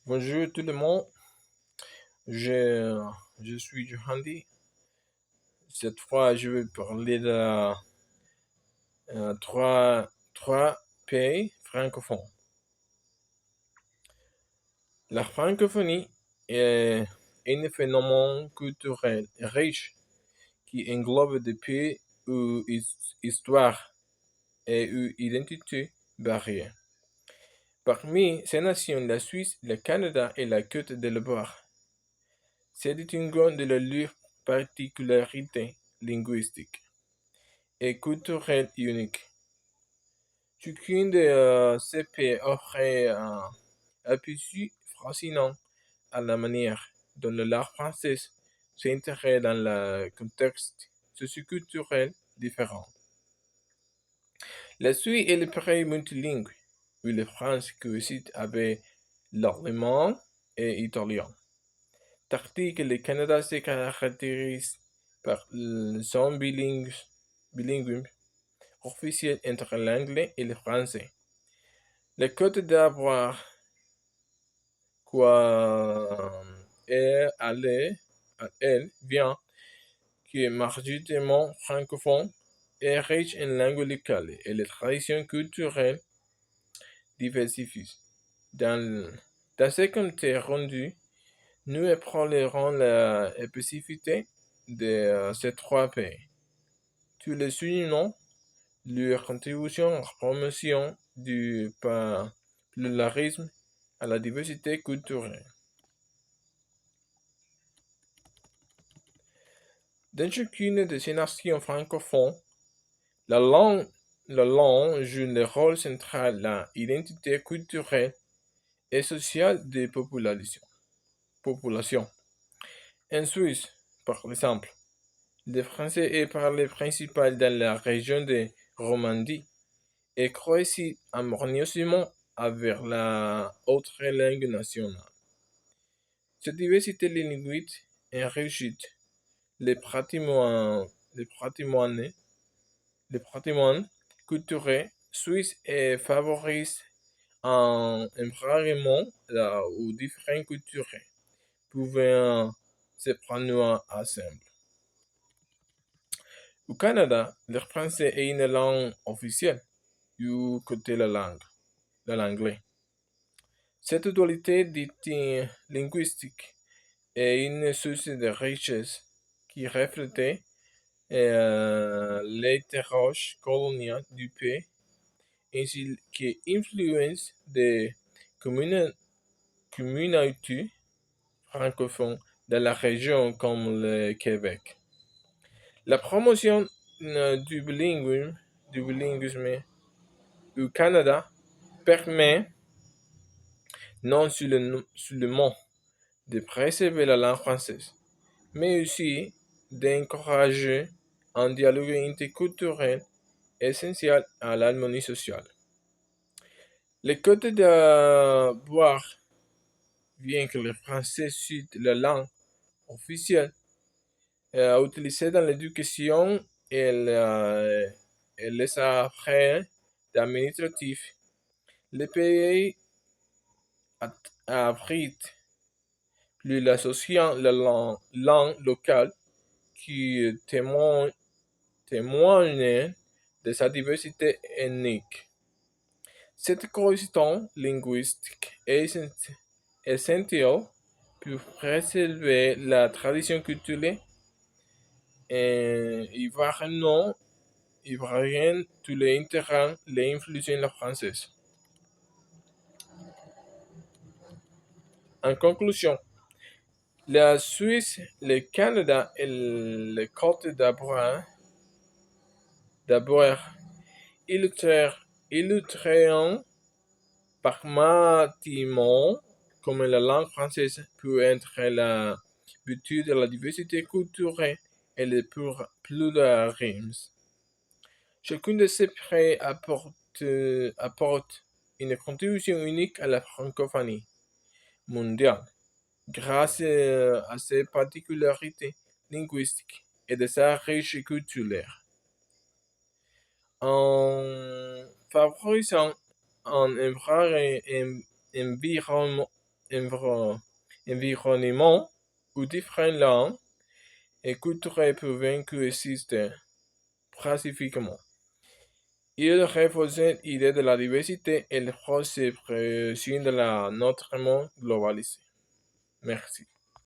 Bonjour tout le monde, je, je suis Johandi. Cette fois, je vais parler de trois pays francophones. La francophonie est un phénomène culturel riche qui englobe des pays où histoire et où identité varient. Parmi ces nations, la Suisse, le Canada et la Côte d'Ivoire. C'est une grande de leurs particularités linguistiques et culturelles uniques. Chacune de ces pays offre un aperçu fascinant à la manière dont le langue française s'intègre dans le contexte socioculturel différent. La Suisse est le pays multilingue où la France coïncide avec l'allemand et l'italien. Tandis que le Canada se caractérise par son bilinguisme officiel entre l'anglais et le français. La Côte d'Ivoire, quoi, elle vient, qui est majoritairement francophone, est riche en langues locales et les traditions culturelles diversifiées. Dans ce contexte rendu, nous explorerons la spécificité de ces trois pays. Tout le soulignons leur contribution à la promotion du pluralisme à la diversité culturelle. Dans chacune de ces nations francophones, la langue, la langue joue le rôle central dans l'identité culturelle et sociale des populations. En Suisse, par exemple, le français est parlé principalement dans la région de Romandie et coïncide harmonieusement avec la autre langue nationale. Cette diversité linguistique enrichit le patrimoine, le patrimoine, le patrimoine culturel suisse et favorise un embrayement où différentes cultures pouvaient s'épanouir ensemble. Au Canada, le français est une langue officielle, du côté de l'anglais. Cette dualité linguistique est une source de richesse qui reflète l'héritage colonial du pays ainsi que l'influence des communautés francophones de la région comme le Québec. La promotion du bilinguisme au Canada permet non seulement de préserver la langue française, mais aussi d'encourager un dialogue interculturel essentiel à l'harmonie sociale. Le Côte d'Ivoire, bien que le français soit la langue officielle, utilisée dans l'éducation et les affaires administratives, le pays abrite plus l'associant la langue locale qui témoigne de sa diversité ethnique. Cette cohésion linguistique est essentielle pour préserver la tradition culturelle ivoirienne tout en intégrant l'influence française. En conclusion, la Suisse, le Canada et le Côte d'Ivoire illustreront pragmatiquement comme la langue française peut être la virtue de la diversité culturelle et le pluralisme. Chacun de ces prêts apporte une contribution unique à la francophonie mondiale grâce à ses particularités linguistiques et de sa riche culture. En favorisant un environnement, environnements ou différentes langues et cultures peuvent coexister pacifiquement. Il renforce l'idée de la diversité et le processus de notre monde globalisé. Merci.